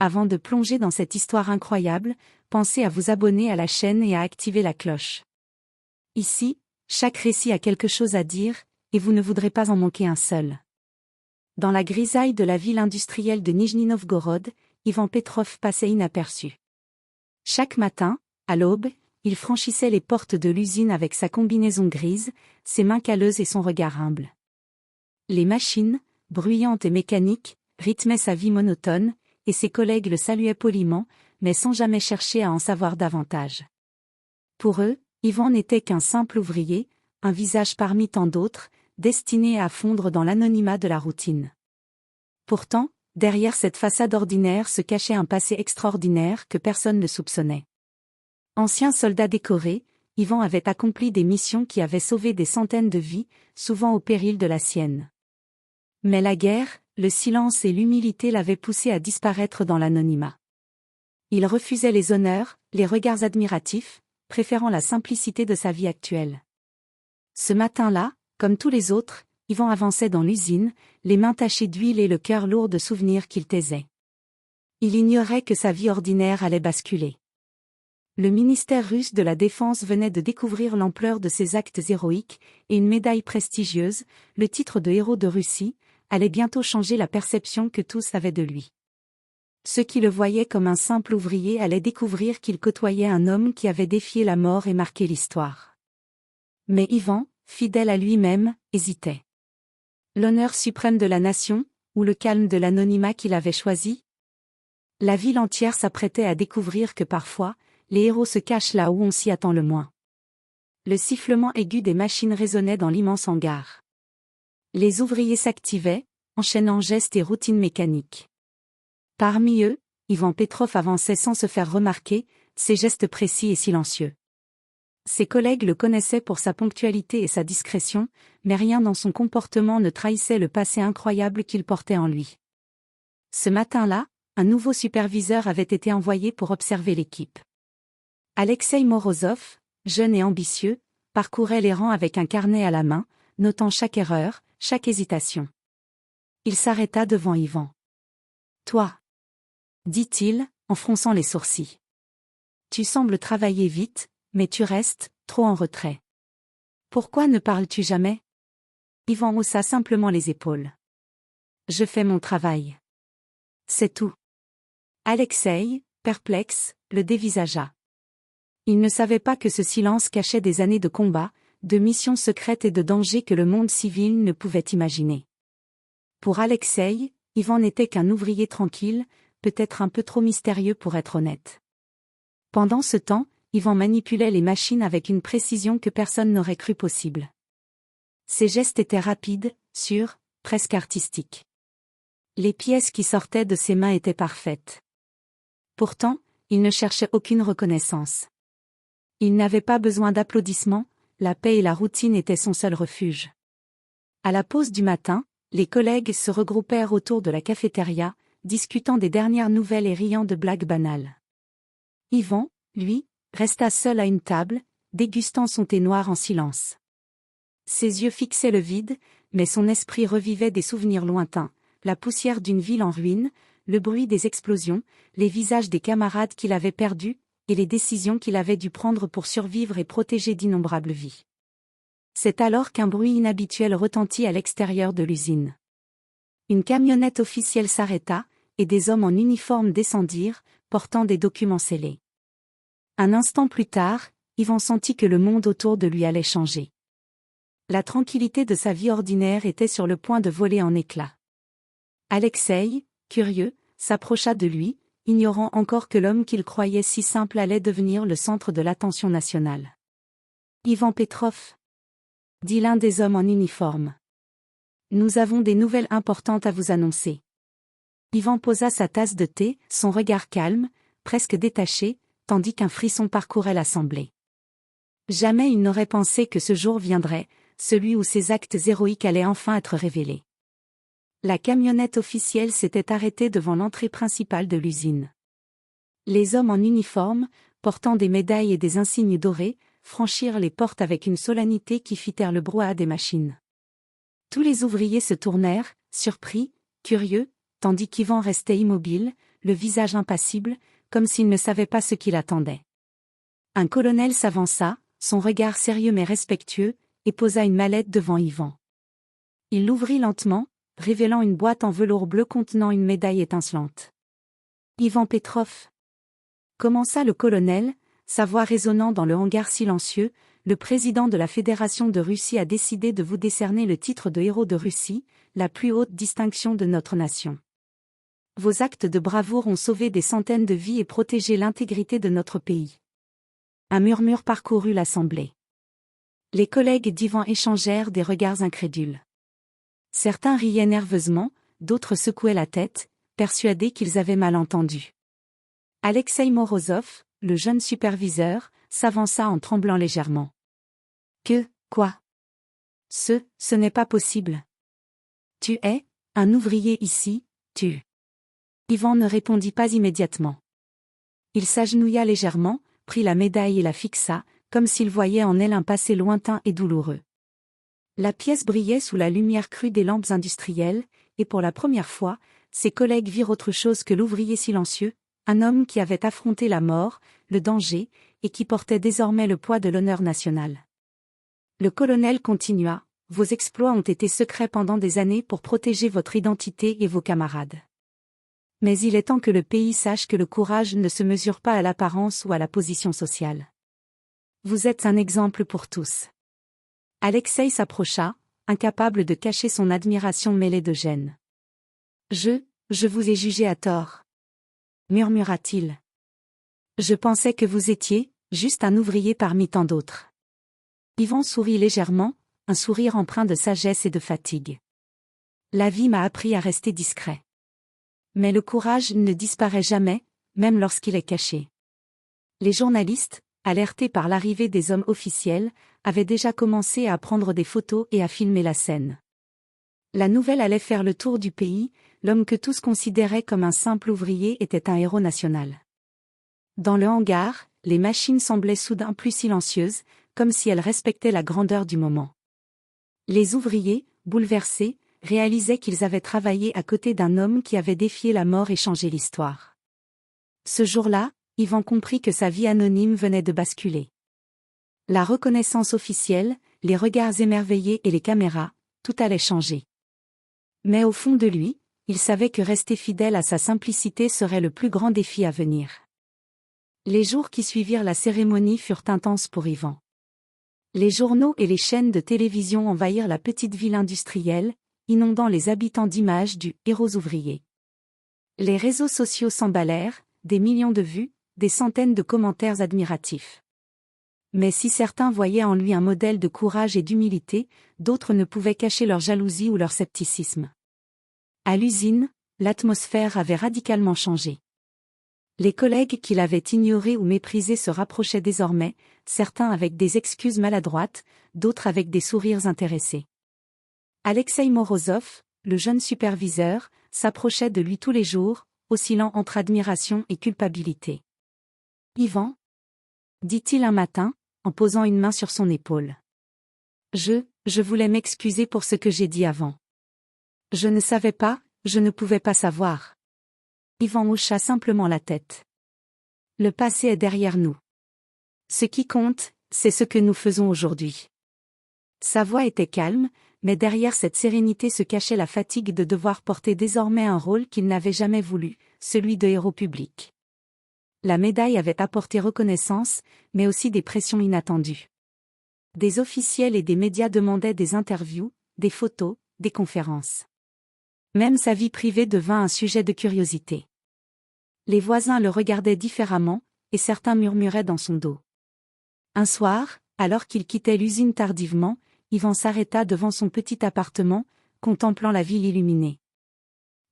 Avant de plonger dans cette histoire incroyable, pensez à vous abonner à la chaîne et à activer la cloche. Ici, chaque récit a quelque chose à dire, et vous ne voudrez pas en manquer un seul. Dans la grisaille de la ville industrielle de Nijni Novgorod, Ivan Petrov passait inaperçu. Chaque matin, à l'aube, il franchissait les portes de l'usine avec sa combinaison grise, ses mains calleuses et son regard humble. Les machines, bruyantes et mécaniques, rythmaient sa vie monotone, et ses collègues le saluaient poliment, mais sans jamais chercher à en savoir davantage. Pour eux, Ivan n'était qu'un simple ouvrier, un visage parmi tant d'autres, destiné à fondre dans l'anonymat de la routine. Pourtant, derrière cette façade ordinaire se cachait un passé extraordinaire que personne ne soupçonnait. Ancien soldat décoré, Ivan avait accompli des missions qui avaient sauvé des centaines de vies, souvent au péril de la sienne. Mais la guerre, le silence et l'humilité l'avaient poussé à disparaître dans l'anonymat. Il refusait les honneurs, les regards admiratifs, préférant la simplicité de sa vie actuelle. Ce matin-là, comme tous les autres, Ivan avançait dans l'usine, les mains tachées d'huile et le cœur lourd de souvenirs qu'il taisait. Il ignorait que sa vie ordinaire allait basculer. Le ministère russe de la Défense venait de découvrir l'ampleur de ses actes héroïques, et une médaille prestigieuse, le titre de héros de Russie, allait bientôt changer la perception que tous avaient de lui. Ceux qui le voyaient comme un simple ouvrier allaient découvrir qu'il côtoyait un homme qui avait défié la mort et marqué l'histoire. Mais Ivan, fidèle à lui-même, hésitait. L'honneur suprême de la nation, ou le calme de l'anonymat qu'il avait choisi? La ville entière s'apprêtait à découvrir que parfois, les héros se cachent là où on s'y attend le moins. Le sifflement aigu des machines résonnait dans l'immense hangar. Les ouvriers s'activaient, enchaînant gestes et routines mécaniques. Parmi eux, Ivan Petrov avançait sans se faire remarquer, ses gestes précis et silencieux. Ses collègues le connaissaient pour sa ponctualité et sa discrétion, mais rien dans son comportement ne trahissait le passé incroyable qu'il portait en lui. Ce matin-là, un nouveau superviseur avait été envoyé pour observer l'équipe. Alexei Morozov, jeune et ambitieux, parcourait les rangs avec un carnet à la main, notant chaque erreur, chaque hésitation. Il s'arrêta devant Ivan. « Toi » dit-il, en fronçant les sourcils. « Tu sembles travailler vite, mais tu restes, trop en retrait. Pourquoi ne parles-tu jamais » Ivan haussa simplement les épaules. « Je fais mon travail. » C'est tout. Alexei, perplexe, le dévisagea. Il ne savait pas que ce silence cachait des années de combats, de missions secrètes et de dangers que le monde civil ne pouvait imaginer. Pour Alexei, Ivan n'était qu'un ouvrier tranquille, peut-être un peu trop mystérieux pour être honnête. Pendant ce temps, Ivan manipulait les machines avec une précision que personne n'aurait cru possible. Ses gestes étaient rapides, sûrs, presque artistiques. Les pièces qui sortaient de ses mains étaient parfaites. Pourtant, il ne cherchait aucune reconnaissance. Il n'avait pas besoin d'applaudissements, la paix et la routine étaient son seul refuge. À la pause du matin, les collègues se regroupèrent autour de la cafétéria, discutant des dernières nouvelles et riant de blagues banales. Ivan, lui, resta seul à une table, dégustant son thé noir en silence. Ses yeux fixaient le vide, mais son esprit revivait des souvenirs lointains, la poussière d'une ville en ruine, le bruit des explosions, les visages des camarades qu'il avait perdus, et les décisions qu'il avait dû prendre pour survivre et protéger d'innombrables vies. C'est alors qu'un bruit inhabituel retentit à l'extérieur de l'usine. Une camionnette officielle s'arrêta, et des hommes en uniforme descendirent, portant des documents scellés. Un instant plus tard, Ivan sentit que le monde autour de lui allait changer. La tranquillité de sa vie ordinaire était sur le point de voler en éclats. Alexei, curieux, s'approcha de lui, ignorant encore que l'homme qu'il croyait si simple allait devenir le centre de l'attention nationale. « Ivan Petrov » dit l'un des hommes en uniforme. « Nous avons des nouvelles importantes à vous annoncer. » Ivan posa sa tasse de thé, son regard calme, presque détaché, tandis qu'un frisson parcourait l'assemblée. Jamais il n'aurait pensé que ce jour viendrait, celui où ses actes héroïques allaient enfin être révélés. La camionnette officielle s'était arrêtée devant l'entrée principale de l'usine. Les hommes en uniforme, portant des médailles et des insignes dorés, franchirent les portes avec une solennité qui fit taire le brouhaha des machines. Tous les ouvriers se tournèrent, surpris, curieux, tandis qu'Ivan restait immobile, le visage impassible, comme s'il ne savait pas ce qui l'attendait. Un colonel s'avança, son regard sérieux mais respectueux, et posa une mallette devant Ivan. Il l'ouvrit lentement, révélant une boîte en velours bleu contenant une médaille étincelante. « Ivan Petrov !» commença le colonel, sa voix résonnant dans le hangar silencieux, le président de la Fédération de Russie a décidé de vous décerner le titre de héros de Russie, la plus haute distinction de notre nation. Vos actes de bravoure ont sauvé des centaines de vies et protégé l'intégrité de notre pays. Un murmure parcourut l'assemblée. Les collègues d'Ivan échangèrent des regards incrédules. Certains riaient nerveusement, d'autres secouaient la tête, persuadés qu'ils avaient mal entendu. Alexei Morozov, le jeune superviseur, s'avança en tremblant légèrement. Quoi ? Ce n'est pas possible. Tu es, un ouvrier ici, tu. Ivan ne répondit pas immédiatement. Il s'agenouilla légèrement, prit la médaille et la fixa, comme s'il voyait en elle un passé lointain et douloureux. La pièce brillait sous la lumière crue des lampes industrielles, et pour la première fois, ses collègues virent autre chose que l'ouvrier silencieux, un homme qui avait affronté la mort, le danger, et qui portait désormais le poids de l'honneur national. Le colonel continua, « Vos exploits ont été secrets pendant des années pour protéger votre identité et vos camarades. Mais il est temps que le pays sache que le courage ne se mesure pas à l'apparence ou à la position sociale. Vous êtes un exemple pour tous. » Alexei s'approcha, incapable de cacher son admiration mêlée de gêne. « Je vous ai jugé à tort. » murmura-t-il. « Je pensais que vous étiez, juste un ouvrier parmi tant d'autres. » Ivan sourit légèrement, un sourire empreint de sagesse et de fatigue. « La vie m'a appris à rester discret. Mais le courage ne disparaît jamais, même lorsqu'il est caché. » Les journalistes, alertés par l'arrivée des hommes officiels, avaient déjà commencé à prendre des photos et à filmer la scène. La nouvelle allait faire le tour du pays, l'homme que tous considéraient comme un simple ouvrier était un héros national. Dans le hangar, les machines semblaient soudain plus silencieuses, comme si elles respectaient la grandeur du moment. Les ouvriers, bouleversés, réalisaient qu'ils avaient travaillé à côté d'un homme qui avait défié la mort et changé l'histoire. Ce jour-là, Ivan comprit que sa vie anonyme venait de basculer. La reconnaissance officielle, les regards émerveillés et les caméras, tout allait changer. Mais au fond de lui, il savait que rester fidèle à sa simplicité serait le plus grand défi à venir. Les jours qui suivirent la cérémonie furent intenses pour Ivan. Les journaux et les chaînes de télévision envahirent la petite ville industrielle, inondant les habitants d'images du « héros ouvrier ». Les réseaux sociaux s'emballèrent, des millions de vues, des centaines de commentaires admiratifs. Mais si certains voyaient en lui un modèle de courage et d'humilité, d'autres ne pouvaient cacher leur jalousie ou leur scepticisme. À l'usine, l'atmosphère avait radicalement changé. Les collègues qui l'avaient ignoré ou méprisé se rapprochaient désormais, certains avec des excuses maladroites, d'autres avec des sourires intéressés. Alexei Morozov, le jeune superviseur, s'approchait de lui tous les jours, oscillant entre admiration et culpabilité. « Ivan » dit-il un matin, en posant une main sur son épaule. « Je voulais m'excuser pour ce que j'ai dit avant. Je ne savais pas, je ne pouvais pas savoir. » Ivan hocha simplement la tête. « Le passé est derrière nous. Ce qui compte, c'est ce que nous faisons aujourd'hui. » Sa voix était calme, mais derrière cette sérénité se cachait la fatigue de devoir porter désormais un rôle qu'il n'avait jamais voulu, celui de héros public. La médaille avait apporté reconnaissance, mais aussi des pressions inattendues. Des officiels et des médias demandaient des interviews, des photos, des conférences. Même sa vie privée devint un sujet de curiosité. Les voisins le regardaient différemment, et certains murmuraient dans son dos. Un soir, alors qu'il quittait l'usine tardivement, Ivan s'arrêta devant son petit appartement, contemplant la ville illuminée.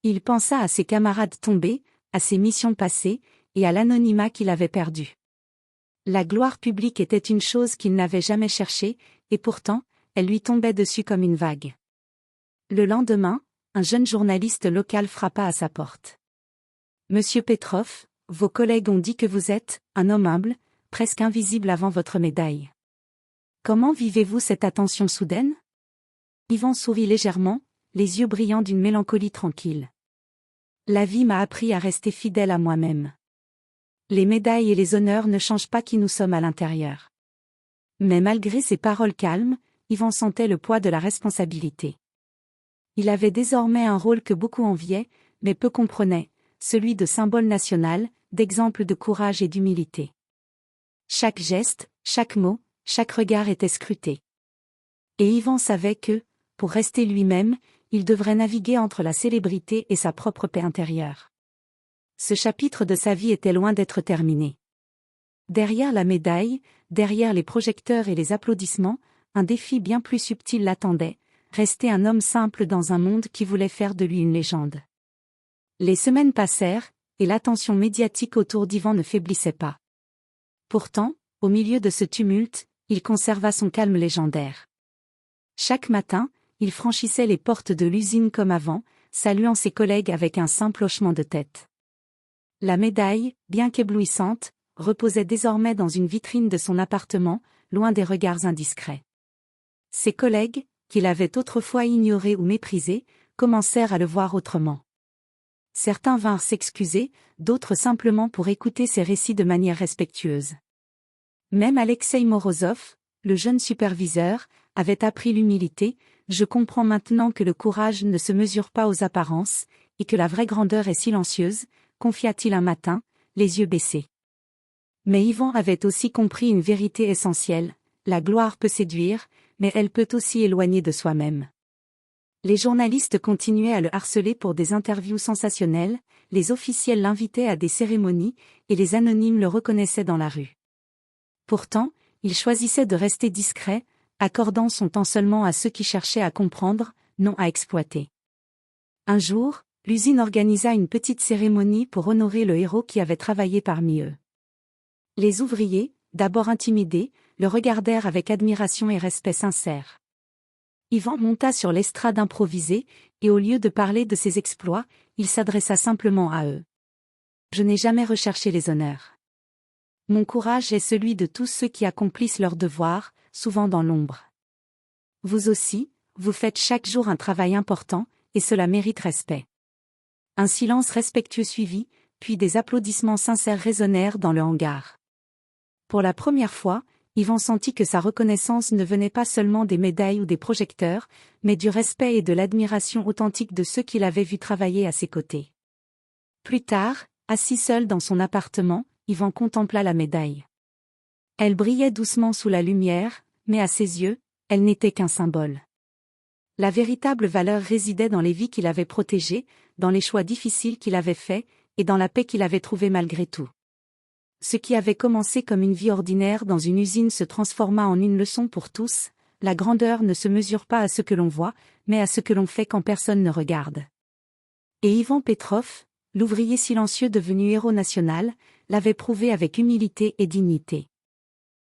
Il pensa à ses camarades tombés, à ses missions passées, et à l'anonymat qu'il avait perdu. La gloire publique était une chose qu'il n'avait jamais cherchée, et pourtant, elle lui tombait dessus comme une vague. Le lendemain, un jeune journaliste local frappa à sa porte. « Monsieur Petrov, vos collègues ont dit que vous êtes un homme humble, presque invisible avant votre médaille. Comment vivez-vous cette attention soudaine ?» Ivan sourit légèrement, les yeux brillants d'une mélancolie tranquille. La vie m'a appris à rester fidèle à moi-même. Les médailles et les honneurs ne changent pas qui nous sommes à l'intérieur. Mais malgré ses paroles calmes, Yvan sentait le poids de la responsabilité. Il avait désormais un rôle que beaucoup enviaient, mais peu comprenaient, celui de symbole national, d'exemple de courage et d'humilité. Chaque geste, chaque mot, chaque regard était scruté. Et Yvan savait que, pour rester lui-même, il devrait naviguer entre la célébrité et sa propre paix intérieure. Ce chapitre de sa vie était loin d'être terminé. Derrière la médaille, derrière les projecteurs et les applaudissements, un défi bien plus subtil l'attendait, rester un homme simple dans un monde qui voulait faire de lui une légende. Les semaines passèrent, et l'attention médiatique autour d'Yvan ne faiblissait pas. Pourtant, au milieu de ce tumulte, il conserva son calme légendaire. Chaque matin, il franchissait les portes de l'usine comme avant, saluant ses collègues avec un simple hochement de tête. La médaille, bien qu'éblouissante, reposait désormais dans une vitrine de son appartement, loin des regards indiscrets. Ses collègues, qui l'avaient autrefois ignoré ou méprisé, commencèrent à le voir autrement. Certains vinrent s'excuser, d'autres simplement pour écouter ses récits de manière respectueuse. Même Alexei Morozov, le jeune superviseur, avait appris l'humilité. Je comprends maintenant que le courage ne se mesure pas aux apparences, et que la vraie grandeur est silencieuse, confia-t-il un matin, les yeux baissés. Mais Yvan avait aussi compris une vérité essentielle, la gloire peut séduire, mais elle peut aussi éloigner de soi-même. Les journalistes continuaient à le harceler pour des interviews sensationnelles, les officiels l'invitaient à des cérémonies, et les anonymes le reconnaissaient dans la rue. Pourtant, il choisissait de rester discret, accordant son temps seulement à ceux qui cherchaient à comprendre, non à exploiter. Un jour, l'usine organisa une petite cérémonie pour honorer le héros qui avait travaillé parmi eux. Les ouvriers, d'abord intimidés, le regardèrent avec admiration et respect sincère. Yvan monta sur l'estrade improvisée, et au lieu de parler de ses exploits, il s'adressa simplement à eux. « Je n'ai jamais recherché les honneurs. Mon courage est celui de tous ceux qui accomplissent leur devoir, souvent dans l'ombre. Vous aussi, vous faites chaque jour un travail important, et cela mérite respect. » Un silence respectueux suivit, puis des applaudissements sincères résonnèrent dans le hangar. Pour la première fois, Yvan sentit que sa reconnaissance ne venait pas seulement des médailles ou des projecteurs, mais du respect et de l'admiration authentique de ceux qu'il avait vus travailler à ses côtés. Plus tard, assis seul dans son appartement, Yvan contempla la médaille. Elle brillait doucement sous la lumière, mais à ses yeux, elle n'était qu'un symbole. La véritable valeur résidait dans les vies qu'il avait protégées, dans les choix difficiles qu'il avait faits, et dans la paix qu'il avait trouvée malgré tout. Ce qui avait commencé comme une vie ordinaire dans une usine se transforma en une leçon pour tous. La grandeur ne se mesure pas à ce que l'on voit, mais à ce que l'on fait quand personne ne regarde. Et Ivan Petrov, l'ouvrier silencieux devenu héros national, l'avait prouvé avec humilité et dignité.